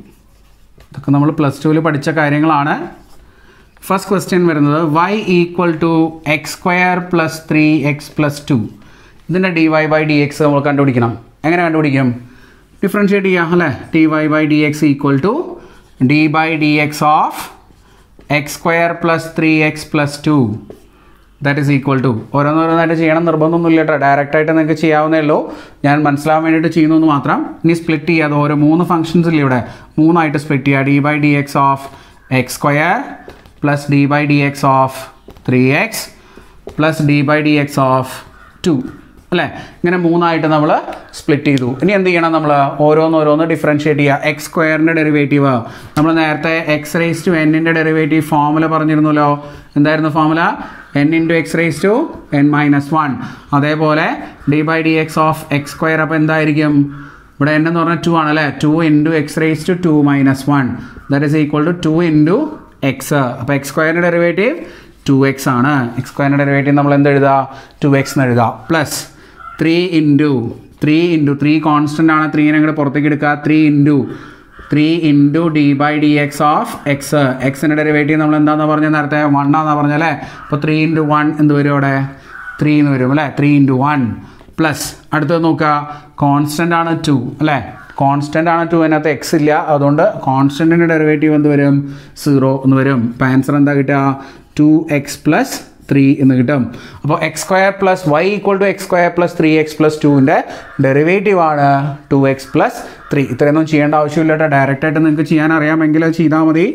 ഇതൊക്കെ നമ്മൾ പ്ലസ് ടുവിൽ പഠിച്ച കാര്യങ്ങളാണ്. ഫസ്റ്റ് ക്വസ്റ്റ്യൻ വരുന്നത് y equal to x square plus 3x plus 2. ഇതിൻ്റെ dy ബൈ ഡി എക്സ് നമ്മൾ കണ്ടുപിടിക്കണം. എങ്ങനെ കണ്ടുപിടിക്കും? ഡിഫറൻഷ്യേറ്റ് ചെയ്യാം അല്ലേ. dy by d x equal to d by d x of x square plus 3x plus 2 that is equal to, ഓരോന്നോരോന്നായിട്ട് ചെയ്യണം നിർബന്ധമൊന്നുമില്ല കേട്ടോ, ഡയറക്റ്റായിട്ട് നിങ്ങൾക്ക് ചെയ്യാവുന്നേ ഉള്ളൂ. ഞാൻ മനസ്സിലാവാൻ വേണ്ടിയിട്ട് ചെയ്യുന്നു എന്ന് മാത്രം. ഇനി സ്പ്ലിറ്റ് ചെയ്യാതെ ഓരോ 3 ഫംഗ്ഷൻസ് ഇല്ലേ ഇവിടെ, 3 സ്പ്ലിറ്റ് ചെയ്യുക. D by d x of x square plus d by d x of 3x plus d by d x of 2 അല്ലേ. ഇങ്ങനെ 3 നമ്മൾ സ്പ്ലിറ്റ് ചെയ്തു. ഇനി എന്ത് ചെയ്യണം? നമ്മൾ ഓരോന്ന് ഡിഫറൻഷ്യേറ്റ് ചെയ്യുക. എക്സ് സ്ക്വയറിൻ്റെ ഡെറിവേറ്റീവ് നമ്മൾ നേരത്തെ എക്സ് റേസ് ടു എന്നിൻ്റെ ഡെറിവേറ്റീവ് ഫോമുല പറഞ്ഞിരുന്നല്ലോ. എന്തായിരുന്നു ഫോമുല? n into x raise to n minus 1. അതേപോലെ d by d x of x square അപ്പോൾ എന്തായിരിക്കും? ഇവിടെ n എന്ന് പറഞ്ഞാൽ 2 ആണല്ലേ. 2 into x raise to 2 minus 1 that is equal to 2 into x. അപ്പോൾ എക്സ് സ്ക്വയറിൻ്റെ ഡെറിവേറ്റീവ് 2x ആണ്. എക്സ് സ്ക്വയറിൻ്റെ ഡെറിവേറ്റീവ് നമ്മൾ എന്ത് എഴുതുക? 2x എന്ന് എഴുതുക. പ്ലസ് 3 ഇൻറ്റു കോൺസ്റ്റൻ്റ് ആണ്, 3നെ അങ്ങോട്ട് പുറത്തേക്ക് എടുക്കുക. 3 into d by d x of x. എക്സിൻ്റെ ഡെറിവേറ്റീവ് നമ്മൾ എന്താണെന്ന് പറഞ്ഞത് നേരത്തെ? 1 ആണെന്നാണ് പറഞ്ഞല്ലേ. അപ്പോൾ 3 ഇൻറ്റു 1 എന്ത് വരും? അവിടെ 3 എന്ന് വരും അല്ലേ. 3 ഇൻറ്റു 1 പ്ലസ് അടുത്തത് നോക്കുക, കോൺസ്റ്റൻ്റ് ആണ് 2 അല്ലേ. കോൺസ്റ്റൻ്റ് ആണ് 2, അതിനകത്ത് എക്സ് ഇല്ല, അതുകൊണ്ട് കോൺസ്റ്റൻറ്റിൻ്റെ ഡെറിവേറ്റീവ് എന്ത് വരും? 0 എന്ന് വരും. അപ്പോൾ ആൻസർ എന്താ കിട്ടുക? 2x പ്ലസ് 3 എന്ന് കിട്ടും. അപ്പോൾ x square plus y equal to x square plus 3x plus 2ൻ്റെ ഡെറിവേറ്റീവ് ആണ് 2x പ്ലസ് 3. ഇത്രയൊന്നും ചെയ്യേണ്ട ആവശ്യമില്ല കേട്ടോ, ഡയറക്റ്റായിട്ട് നിങ്ങൾക്ക് ചെയ്യാൻ അറിയാമെങ്കിൽ അത് ചെയ്താൽ മതി.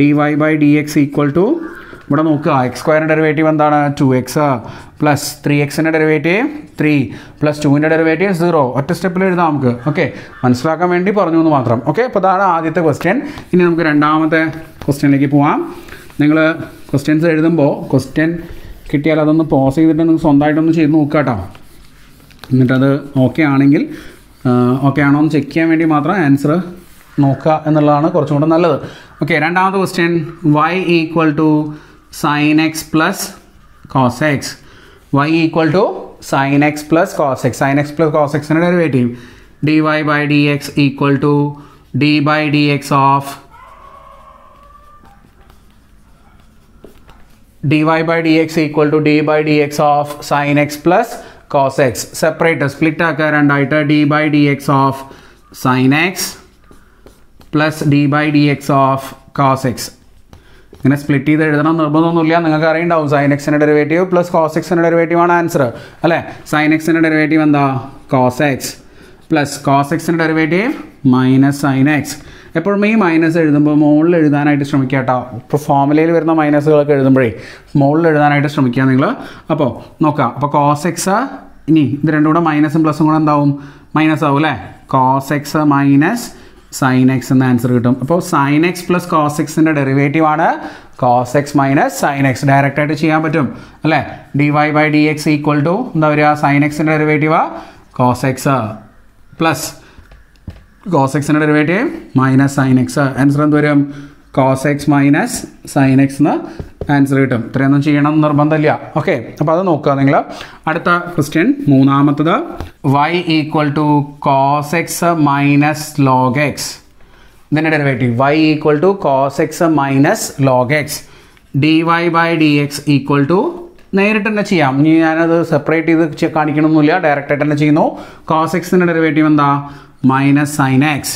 dy by d x equal to, ഇവിടെ നോക്കുക, എക്സ് സ്ക്വയറിൻ്റെ ഡെറിവേറ്റീവ് എന്താണ്? 2x പ്ലസ് 3xൻ്റെ ഡെറിവേറ്റീവ് 3 പ്ലസ് 2ൻ്റെ ഡെറിവേറ്റീവ് 0. ഒറ്റ സ്റ്റെപ്പിൽ എഴുതാം നമുക്ക്. ഓക്കെ, മനസ്സിലാക്കാൻ വേണ്ടി പറഞ്ഞു എന്ന് മാത്രം. ഓക്കെ, അപ്പോൾ അതാണ് ആദ്യത്തെ ക്വസ്റ്റ്യൻ. ഇനി നമുക്ക് രണ്ടാമത്തെ ക്വസ്റ്റ്യനിലേക്ക് പോവാം. നിങ്ങൾ ക്വസ്റ്റ്യൻസ് എഴുതുമ്പോൾ ക്വസ്റ്റ്യൻ കിട്ടിയാൽ അതൊന്ന് പോസ് ചെയ്തിട്ട് നിങ്ങൾ സ്വന്തമായിട്ടൊന്ന് ചെയ്ത് നോക്കുക കേട്ടോ. എന്നിട്ടത് ഓക്കെ ആണെങ്കിൽ ഓക്കെ ആണോ എന്ന് ചെക്ക് ചെയ്യാൻ വേണ്ടി മാത്രം ആൻസർ നോക്കുക എന്നുള്ളതാണ് കുറച്ചും കൂടെ നല്ലത്. ഓക്കെ, രണ്ടാമത്തെ question y equal to sine x plus cos x. y equal to sine x plus cos x. Sine x plus cos എക്സിൻ്റെ derivative dy by d x equal to d by d x of dy by dx equal to d by dx of sin x plus cos x. Separate split ആക്കുക രണ്ടായിട്ട്. d by dx of sin x plus d by dx of cos x. ഇങ്ങനെ സ്പ്ലിറ്റ് ചെയ്ത് എഴുതണം നിർബന്ധമൊന്നുമില്ല, നിങ്ങൾക്ക് അറിയുണ്ടാവും. സൈൻ എക്സിൻ്റെ ഡെറിവേറ്റീവ് പ്ലസ് കോസ് എക്സിൻ്റെ ഡെറിവേറ്റീവ് ആണ് ആൻസർ അല്ലേ. സൈൻ എക്സിൻ്റെ ഡെറിവേറ്റീവ് എന്താ? കോസ് എക്സ് പ്ലസ് കോസ് എക്സിൻ്റെ ഡെറിവേറ്റീവ് മൈനസ് സൈൻ എക്സ്. എപ്പോഴും ഈ മൈനസ് എഴുതുമ്പോൾ മുകളിൽ എഴുതാനായിട്ട് ശ്രമിക്കുക കേട്ടോ. ഇപ്പോൾ ഫോമുലയിൽ വരുന്ന മൈനസുകളൊക്കെ എഴുതുമ്പോഴേ മുകളിൽ എഴുതാനായിട്ട് ശ്രമിക്കുക നിങ്ങൾ. അപ്പോൾ നോക്കാം, അപ്പോൾ കോസ് എക്സ്, ഇനി ഇത് രണ്ടും കൂടെ മൈനസും പ്ലസും കൂടെ എന്താവും? മൈനസ് ആവും അല്ലേ. Cos x minus sine x എന്ന ആൻസർ കിട്ടും. അപ്പോൾ സൈൻ എക്സ് പ്ലസ് കോസ് എക്സിൻ്റെ ഡെറിവേറ്റീവ് ആണ് cos x minus sine x. ഡയറക്റ്റായിട്ട് ചെയ്യാൻ പറ്റും അല്ലേ. D y by d x equal to എന്താ വരിക? സൈൻ എക്സിൻ്റെ derivative cos x plus cos എക്സിൻ്റെ derivative minus sine x. Answer എന്ത് വരും? Cos x minus sine x എന്ന് ആൻസർ കിട്ടും. ഇത്രയൊന്നും ചെയ്യണം നിർബന്ധമില്ല. ഓക്കെ, അപ്പോൾ അത് നോക്കുക നിങ്ങൾ. അടുത്ത ക്വസ്റ്റ്യൻ മൂന്നാമത്തത്, y equal to cos x minus log x. ഇതിൻ്റെ derivative y equal to cos x minus log x d y by d x equal to, നേരിട്ട് തന്നെ ചെയ്യാം. ഇനി ഞാനത് സെപ്പറേറ്റ് ചെയ്ത് കാണിക്കണമെന്നില്ല, ഡയറക്റ്റായിട്ട് തന്നെ ചെയ്യുന്നു. കോസ് എക്സിൻ്റെ ഡെറിവേറ്റീവ് എന്താ? Minus sine X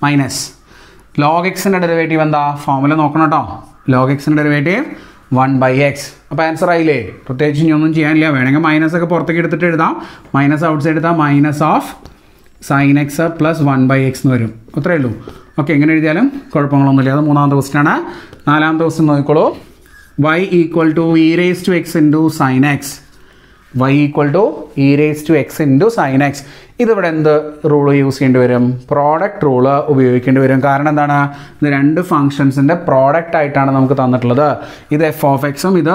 minus log എക്സിൻ്റെ ഡെറിവേറ്റീവ് എന്താ? ഫോർമുല നോക്കണം കേട്ടോ. ലോഗ് എക്സിൻ്റെ ഡെറിവേറ്റീവ് 1/x. അപ്പോൾ ആൻസർ ആയില്ലേ? പ്രത്യേകിച്ച് ഇനി ഒന്നും ചെയ്യാനില്ല. വേണമെങ്കിൽ മൈനസ് ഒക്കെ പുറത്തേക്ക് എടുത്തിട്ട് എഴുതാം. മൈനസ് ഔട്ട് സൈഡ് എടുത്താൽ minus of sine x plus 1/x എന്ന് വരും. അത്രയേ ഉള്ളൂ. ഓക്കെ, എങ്ങനെ എഴുതിയാലും കുഴപ്പങ്ങളൊന്നുമില്ല. അത് മൂന്നാമത്തെ ക്വസ്റ്റ്യൻ ആണ്. നാലാമത്തെ ക്വസ്റ്റ്യൻ നോക്കിക്കോളൂ. y equal to e raise to x into sine x. y equal to e raise to x into sine x. ഇതിവിടെ എന്ത് റൂൾ യൂസ് ചെയ്യേണ്ടി വരും? പ്രോഡക്റ്റ് റൂള് ഉപയോഗിക്കേണ്ടി വരും. കാരണം എന്താണ്? ഇത് രണ്ട് ഫംഗ്ഷൻസിൻ്റെ പ്രോഡക്റ്റ് ആയിട്ടാണ് നമുക്ക് തന്നിട്ടുള്ളത്. ഇത് എഫ് ഓഫ് എക്സും ഇത്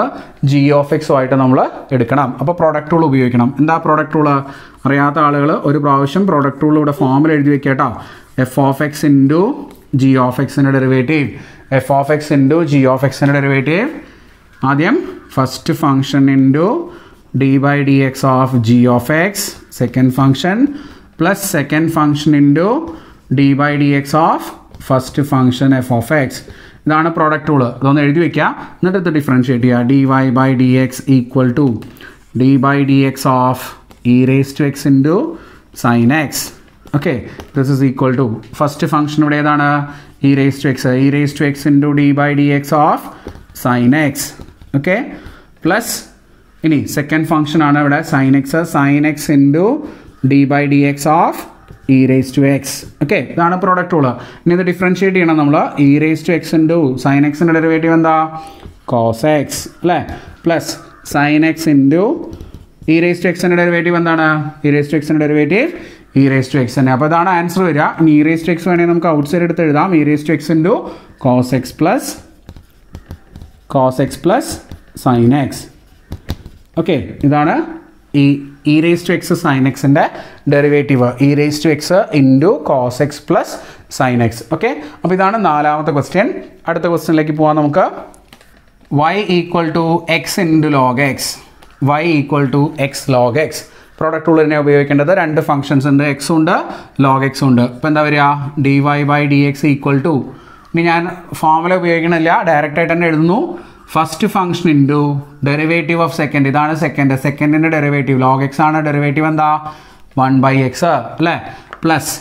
ജി ഓഫ് എക്സും ആയിട്ട് നമ്മൾ എടുക്കണം. അപ്പോൾ പ്രോഡക്റ്റ് റൂൾ ഉപയോഗിക്കണം. എന്താ പ്രോഡക്റ്റ് റൂള്? അറിയാത്ത ആളുകൾ ഒരു പ്രാവശ്യം പ്രോഡക്റ്റ് റൂൾ ഇവിടെ ഫോമിൽ എഴുതി വെക്കുക കേട്ടോ. F of x into g of എക്സിൻ്റെ derivative. F of x into g of എക്സിൻ്റെ ഡെറിവേറ്റീവ് ആദ്യം first function into d by d x of g of x second function plus second function into d by d x of first function f of x. ഇതാണ് പ്രോഡക്റ്റ് റൂള്. അതൊന്ന് എഴുതി വയ്ക്കുക. എന്നിട്ട് ഇത് ഡിഫറൻഷ്യേറ്റ് ചെയ്യുക. D y by d x equal to d by d x of e raise to x into sine x. Okay, this is equal to first function ഇവിടെ ഏതാണ്? E raise to x. E raise to x into d by d x of sine x. Okay, plus ഇനി സെക്കൻഡ് ഫംഗ്ഷൻ ആണ് ഇവിടെ sine x. Sine x into d by d x of e raise to x. Okay, ഇതാണ് പ്രോഡക്റ്റ് റൂള്. ഇനി ഇത് ഡിഫറൻഷ്യേറ്റ് ചെയ്യണം നമ്മൾ. E raise to x into sine എക്സിൻ്റെ ഡെറിവേറ്റീവ് എന്താ? കോസ് എക്സ് അല്ലേ? Plus sine x into e raise to എക്സിൻ്റെ ഡെറിവേറ്റീവ് എന്താണ്? ഇ റേസ് ടു എക്സിൻ്റെ derivative e raise to x തന്നെ. അപ്പോൾ ഇതാണ് ആൻസർ വരിക. ഇനി ഇ റേസ് ടു എക്സ് വേണമെങ്കിൽ നമുക്ക് ഔട്ട് സൈഡ് എടുത്ത് എഴുതാം. E raise to x into cos x plus sine x. Okay, ഇതാണ് e raise to x sine എക്സിൻ്റെ derivative. E raise to x into cos x plus sine x. Okay, അപ്പോൾ ഇതാണ് നാലാമത്തെ ക്വസ്റ്റ്യൻ. അടുത്ത ക്വസ്റ്റ്യനിലേക്ക് പോകാം നമുക്ക്. y equal to x into log x. y equal to x log x. Product rule തന്നെ ഉപയോഗിക്കേണ്ടത്. രണ്ട് ഫംഗ്ഷൻസ് ഉണ്ട്, എക്സും ഉണ്ട് ലോഗ് എക്സും ഉണ്ട്. ഇപ്പോൾ എന്താ വരിക? D y by d x equal to, ഇനി ഞാൻ ഫോർമുല ഉപയോഗിക്കണില്ല, ഡയറക്റ്റായിട്ട് തന്നെ എഴുതുന്നു. First function into derivative of second. ഇതാണ് സെക്കൻഡിൻ്റെ ഡെറിവേറ്റീവ്. ലോഗ് എക്സ് ആണ്. ഡെറിവേറ്റീവ് എന്താ? 1/x അല്ലേ? Plus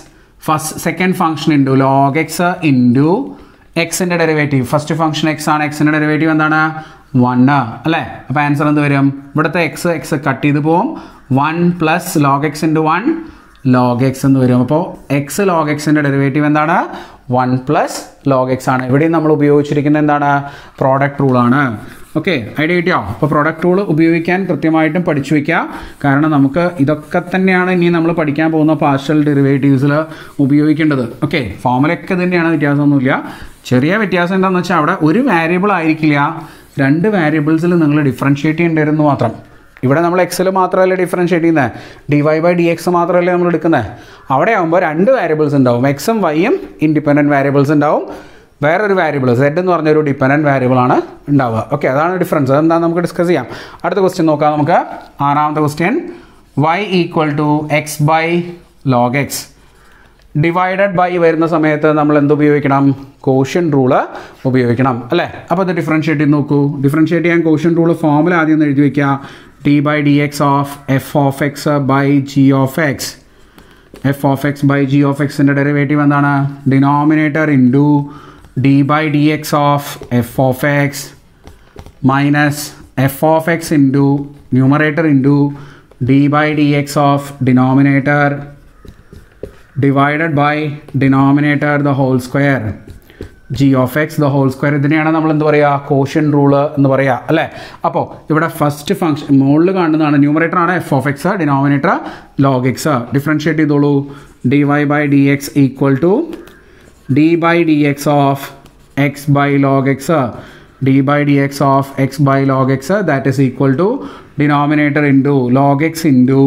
second function into log x into എക്സിൻ്റെ ഡെറിവേറ്റീവ്. ഫസ്റ്റ് ഫംഗ്ഷൻ എക്സ് ആണ്. എക്സിൻ്റെ ഡെറിവേറ്റീവ് എന്താണ്? 1 അല്ലേ? അപ്പോൾ ആൻസർ എന്ത് വരും? ഇവിടുത്തെ എക്സ് കട്ട് ചെയ്ത് പോവും. 1 plus log x into 1 log X എന്ന് വരും. അപ്പോൾ എക്സ് ലോഗ് എക്സിൻ്റെ ഡെറിവേറ്റീവ് എന്താണ്? 1 പ്ലസ് ലോഗ് എക്സ് ആണ്. ഇവിടെയും നമ്മൾ ഉപയോഗിച്ചിരിക്കുന്നത് എന്താണ്? പ്രോഡക്റ്റ് റൂളാണ്. ഓക്കെ, ഐഡിയ കിട്ടിയോ? അപ്പോൾ പ്രോഡക്റ്റ് റൂൾ ഉപയോഗിക്കാൻ കൃത്യമായിട്ടും പഠിച്ചു വയ്ക്കുക. കാരണം നമുക്ക് ഇതൊക്കെ തന്നെയാണ് ഇനി നമ്മൾ പഠിക്കാൻ പോകുന്ന പാർഷ്യൽ ഡെറിവേറ്റീവ്സിൽ ഉപയോഗിക്കേണ്ടത്. ഓക്കെ, ഫോർമുലയൊക്കെ തന്നെയാണ്, വ്യത്യാസമൊന്നുമില്ല. ചെറിയ വ്യത്യാസം എന്താണെന്ന് വെച്ചാൽ അവിടെ ഒരു വേരിയബിൾ ആയിരിക്കില്ല, രണ്ട് വേരിയബിൾസിൽ നിങ്ങൾ ഡിഫറൻഷ്യേറ്റ് ചെയ്യേണ്ടി വരുന്നു മാത്രം. ഇവിടെ നമ്മൾ എക്സിൽ മാത്രമല്ല ഡിഫറൻഷ്യേറ്റ് ചെയ്യുന്നത്, d y by d x മാത്രമല്ലേ നമ്മൾ എടുക്കുന്നത്. അവിടെ ആകുമ്പോൾ രണ്ട് വേരിയബിൾസ് ഉണ്ടാവും. എക്സും വൈയും ഇൻഡിപെൻഡൻറ്റ് വേരിയബിൾസ് ഉണ്ടാവും. വേറൊരു വേരിയബിൾ സെഡ് എന്ന് പറഞ്ഞൊരു ഡിപെൻഡൻറ്റ് വേരിയബിൾ ആണ് ഉണ്ടാവുക. ഓക്കെ, അതാണ് ഡിഫറൻസ്. അതെന്താ നമുക്ക് ഡിസ്കസ് ചെയ്യാം. അടുത്ത ക്വസ്റ്റ്യൻ നോക്കാം നമുക്ക്. ആറാമത്തെ question. y equal to x by log x. Divided by വരുന്ന സമയത്ത് നമ്മൾ എന്ത് ഉപയോഗിക്കണം? കോഷ്യന്റ് റൂള് ഉപയോഗിക്കണം അല്ലേ? അപ്പോൾ അത് ഡിഫറൻഷ്യേറ്റ് ചെയ്ത് നോക്കൂ. ഡിഫറൻഷ്യേറ്റ് ചെയ്യാൻ കോഷ്യന്റ് റൂള് ഫോമുല ആദ്യം ഒന്ന് എഴുതി വയ്ക്കുക. D by d x of f of x by g of x. F of x by g of എക്സിൻ്റെ ഡെറിവേറ്റീവ് എന്താണ്? Denominator into d by d x of f of x minus f of x into numerator into d by d x of denominator divided by denominator the whole square g of x the whole square. ഇതിനെയാണ് നമ്മൾ എന്ത് പറയുക? കോഷ്യന്റ് റൂള് എന്ന് പറയുക അല്ലേ? അപ്പോൾ ഇവിടെ ഫസ്റ്റ് ഫംഗ്ഷൻ മുകളിൽ കാണുന്നതാണ് ന്യൂമറേറ്റർ ആണ് f of x, denominator log x. Differentiate ചെയ്തോളൂ. D y by d x equal to d by d x of x by log x. d by dx of x by log x that is equal to denominator into log x into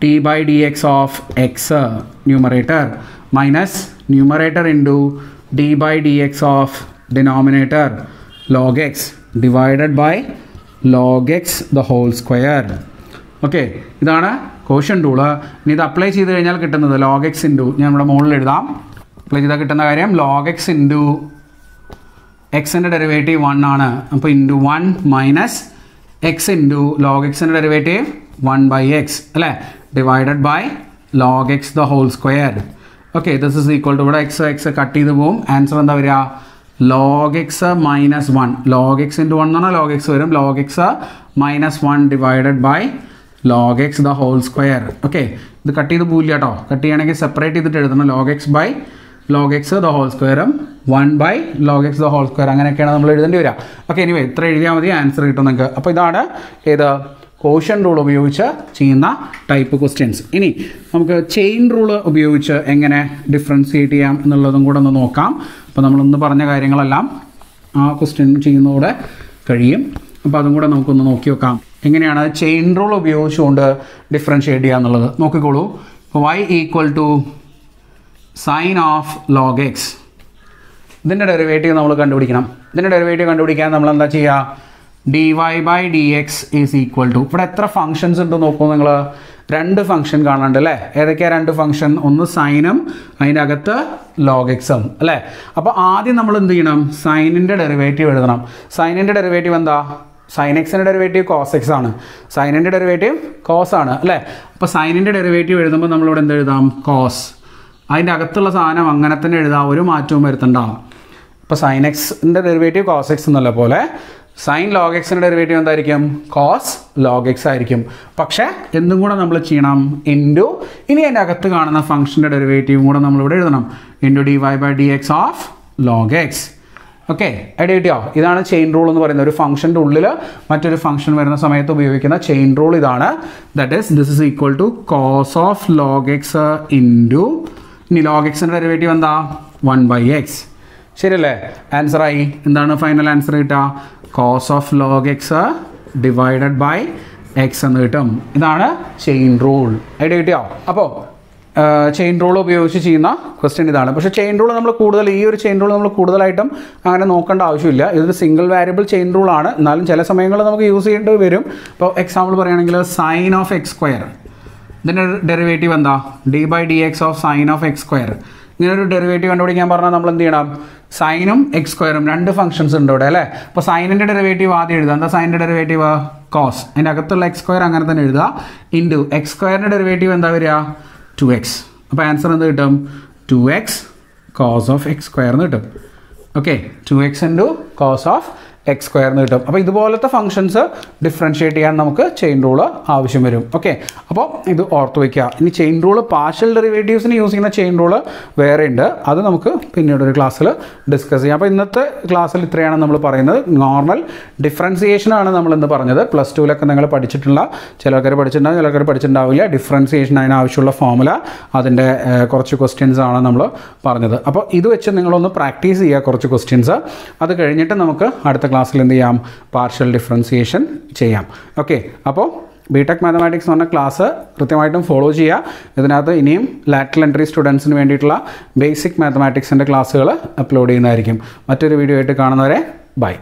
t by dx of x numerator minus numerator into d by dx of denominator log x divided by log x the whole square. Okay, ഇതാണ് കോഷ്യൻ റൂള്. ഇനി ഇത് അപ്ലൈ ചെയ്ത് കഴിഞ്ഞാൽ കിട്ടുന്നത് log x ഇൻറ്റു, ഞാൻ ഇവിടെ മുകളിൽ എഴുതാം, അപ്ലൈ ചെയ്താൽ കിട്ടുന്ന കാര്യം log x ഇൻറ്റു എക്സിൻ്റെ ഡെറിവേറ്റീവ് 1 ആണ്. അപ്പോൾ into 1 minus x into log എക്സിൻ്റെ ഡെറിവേറ്റീവ് 1/x അല്ലേ, divided by log x the whole square. Okay, this is equal to ഇവിടെ എക്സ് കട്ട് ചെയ്ത് പോവും. ആൻസർ എന്താ വരിക? log x minus 1. log x into 1 എന്ന് പറഞ്ഞാൽ log x വരും. log x minus 1 divided by log x the whole square. Okay, ഇത് കട്ട് ചെയ്ത് പോവില്ല കേട്ടോ. കട്ട് ചെയ്യുകയാണെങ്കിൽ സെപ്പറേറ്റ് ചെയ്തിട്ട് എഴുതണം. log x by log x the whole square 1 by log x the whole square അങ്ങനെയൊക്കെയാണ് നമ്മൾ എഴുതേണ്ടി വരിക. ഓക്കെ, എനിവേ ഇത്ര എഴുതിയാൽ മതി, ആൻസർ കിട്ടും നിങ്ങൾക്ക്. അപ്പോൾ ഇതാണ് ഏത് കോഷ്യൻ റൂൾ ഉപയോഗിച്ച് ചെയ്യുന്ന ടൈപ്പ് ക്വസ്റ്റ്യൻസ്. ഇനി നമുക്ക് ചെയിൻ റൂള് ഉപയോഗിച്ച് എങ്ങനെ ഡിഫറൻഷിയേറ്റ് ചെയ്യാം എന്നുള്ളതും കൂടെ ഒന്ന് നോക്കാം. അപ്പോൾ നമ്മളൊന്ന് പറഞ്ഞ കാര്യങ്ങളെല്ലാം ആ ക്വസ്റ്റ്യൻ ചെയ്യുന്നതോടെ കഴിയും. അപ്പോൾ അതും കൂടെ നമുക്കൊന്ന് നോക്കി നോക്കാം. എങ്ങനെയാണ് ചെയിൻ റൂൾ ഉപയോഗിച്ചുകൊണ്ട് ഡിഫറൻഷിയേറ്റ് ചെയ്യുക എന്നുള്ളത് നോക്കിക്കോളൂ. y equal to sine of log x, ഇതിൻ്റെ ഡെറിവേറ്റീവ് നമ്മൾ കണ്ടുപിടിക്കണം. ഇതിൻ്റെ ഡെറിവേറ്റീവ് കണ്ടുപിടിക്കാൻ നമ്മൾ എന്താ ചെയ്യുക? dy by dx is equal to, ഇവിടെ എത്ര ഫംഗ്ഷൻസ് ഉണ്ട് നോക്കൂ നിങ്ങൾ. 2 ഫംഗ്ഷൻ കാണാണ്ട് അല്ലേ? ഏതൊക്കെയാണ് 2 ഫംഗ്ഷൻ? ഒന്ന് സൈനും അതിൻ്റെ അകത്ത് log xും അല്ലേ? അപ്പോൾ ആദ്യം നമ്മൾ എന്ത് ചെയ്യണം? സൈനിൻ്റെ ഡെറിവേറ്റീവ് എഴുതണം. സൈനിൻ്റെ ഡെറിവേറ്റീവ് എന്താ? സൈൻ എക്സിൻ്റെ ഡെറിവേറ്റീവ് കോസ് എക്സ് ആണ്, സൈനിൻ്റെ ഡെറിവേറ്റീവ് കോസ് ആണ് അല്ലേ? അപ്പോൾ സൈനിൻ്റെ ഡെറിവേറ്റീവ് എഴുതുമ്പോൾ നമ്മളിവിടെ എന്ത് എഴുതാം? കോസ്. അതിൻ്റെ അകത്തുള്ള സാധനം അങ്ങനെ തന്നെ എഴുതാം, ഒരു മാറ്റവും വരുത്തണ്ടാവും. ഇപ്പോൾ സൈൻ എക്സിൻ്റെ ഡെറിവേറ്റീവ് കോസ് എക്സ് എന്നുള്ള പോലെ സൈൻ log എക്സിൻ്റെ ഡെറിവേറ്റീവ് എന്തായിരിക്കും? കോസ് log എക്സ് ആയിരിക്കും. പക്ഷേ എന്തും കൂടെ നമ്മൾ ചെയ്യണം? ഇൻറ്റു ഇനി അതിൻ്റെ അകത്ത് കാണുന്ന ഫംഗ്ഷൻ്റെ ഡെറിവേറ്റീവും കൂടെ നമ്മളിവിടെ എഴുതണം. Into dy by dx of log X. Okay, idea കിട്ടിയോ? ഇതാണ് ചെയിൻ റൂൾ എന്ന് പറയുന്നത്. ഒരു ഫംഗ്ഷൻ്റെ ഉള്ളിൽ മറ്റൊരു ഫംഗ്ഷൻ വരുന്ന സമയത്ത് ഉപയോഗിക്കുന്ന ചെയിൻ റൂൾ ഇതാണ്. That is this is equal to cos of log x into, ഇനി log എക്സിൻ്റെ ഡെറിവേറ്റീവ് എന്താ? 1/x. ശരിയല്ലേ? ആൻസറായി. എന്താണ് ഫൈനൽ ആൻസർ കിട്ടുക? Cos of log x divided by x എന്ന് കിട്ടും. ഇതാണ് ചെയിൻ റൂൾ. ഐഡിയ കിട്ടിയോ? അപ്പോൾ ചെയിൻ റൂൾ ഉപയോഗിച്ച് ചെയ്യുന്ന ക്വസ്റ്റ്യൻ ഇതാണ്. പക്ഷേ ചെയിൻ റൂൾ നമ്മൾ കൂടുതൽ, ഈ ഒരു ചെയിൻ റൂൾ നമ്മൾ കൂടുതലായിട്ടും അങ്ങനെ നോക്കേണ്ട ആവശ്യമില്ല. ഇതൊരു സിംഗിൾ വാരിയബിൾ ചെയിൻ റൂളാണ്. എന്നാലും ചില സമയങ്ങളിൽ നമുക്ക് യൂസ് ചെയ്യേണ്ടി വരും. ഇപ്പോൾ എക്സാമ്പിൾ പറയുകയാണെങ്കിൽ സൈൻ ഓഫ് എക്സ് സ്ക്വയർ, ഇതിൻ്റെ ഡെറിവേറ്റീവ് എന്താ? d by dx of sine of x square. ഇങ്ങനൊരു ഡെറിവേറ്റീവ് കണ്ടുപിടിക്കാൻ പറഞ്ഞാൽ നമ്മൾ എന്ത് ചെയ്യണം? സൈനും എക്സ് സ്ക്വയറും 2 ഫംഗ്ഷൻസ് ഉണ്ട് ഇവിടെ അല്ലേ? അപ്പോൾ സൈനിൻ്റെ ഡെറിവേറ്റീവ് ആദ്യം എഴുതുക. എന്താ സൈനിൻ്റെ ഡെറിവേറ്റീവ്? കോസ്. അതിൻ്റെ അകത്തുള്ള എക്സ് സ്ക്വയർ അങ്ങനെ തന്നെ എഴുതുക. ഇൻറ്റു എക്സ് സ്ക്വയറിൻ്റെ ഡെറിവേറ്റീവ് എന്താ വരിക? 2x. അപ്പോൾ ആൻസർ എന്ത് കിട്ടും? 2x cos of x square എന്ന് കിട്ടും. Okay, 2x into cos of x square എന്ന് കിട്ടും. അപ്പോൾ ഇതുപോലത്തെ ഫംഗ്ഷൻസ് ഡിഫറൻഷിയേറ്റ് ചെയ്യാൻ നമുക്ക് ചെയിൻ റൂള് ആവശ്യം വരും. ഓക്കെ, അപ്പോൾ ഇത് ഓർത്ത് വയ്ക്കുക. ഇനി ചെയിൻ റൂള് പാർഷ്യൽ ഡെറിവേറ്റീവ്സിന് യൂസ് ചെയ്യുന്ന ചെയിൻ റൂള് വേറെ ഉണ്ട്. അത് നമുക്ക് പിന്നീട് ഒരു ക്ലാസ്സിൽ ഡിസ്കസ് ചെയ്യാം. അപ്പോൾ ഇന്നത്തെ ക്ലാസ്സിൽ ഇത്രയാണ് നമ്മൾ പറയുന്നത്. നോർമൽ ഡിഫറൻസിയേഷനാണ് നമ്മളിന്ന് പറഞ്ഞത്. പ്ലസ് ടുവിലൊക്കെ നിങ്ങൾ പഠിച്ചിട്ടുള്ള, ചിലർക്കാർ പഠിച്ചിട്ടുണ്ടാവും, ചിലർക്കാർ പഠിച്ചിട്ടുണ്ടാവില്ല. ഡിഫറൻസിയേഷൻ അതിനാവശ്യമുള്ള ഫോമുല, അതിൻ്റെ കുറച്ച് ക്വസ്റ്റ്യൻസ് ആണ് നമ്മൾ പറഞ്ഞത്. അപ്പോൾ ഇത് വെച്ച് നിങ്ങളൊന്ന് പ്രാക്ടീസ് ചെയ്യുക കുറച്ച് ക്വസ്റ്റ്യൻസ്. അത് കഴിഞ്ഞിട്ട് നമുക്ക് അടുത്ത ക്ലാസ്സിൽ എന്ത് ചെയ്യാം? പാർഷ്യൽ ഡിഫറൻസിയേഷൻ ചെയ്യാം. ഓക്കെ, അപ്പോൾ ബിടെക് മാത്തമാറ്റിക്സ് എന്ന് പറഞ്ഞ ക്ലാസ് കൃത്യമായിട്ടും ഫോളോ ചെയ്യുക. ഇതിനകത്ത് ഇനിയും ലാറ്ററൽ എൻട്രി സ്റ്റുഡൻസിന് വേണ്ടിയിട്ടുള്ള ബേസിക് മാത്തമാറ്റിക്സിൻ്റെ ക്ലാസ്സുകൾ അപ്ലോഡ് ചെയ്യുന്നതായിരിക്കും. മറ്റൊരു വീഡിയോ ആയിട്ട് കാണുന്നവരെ ബൈ.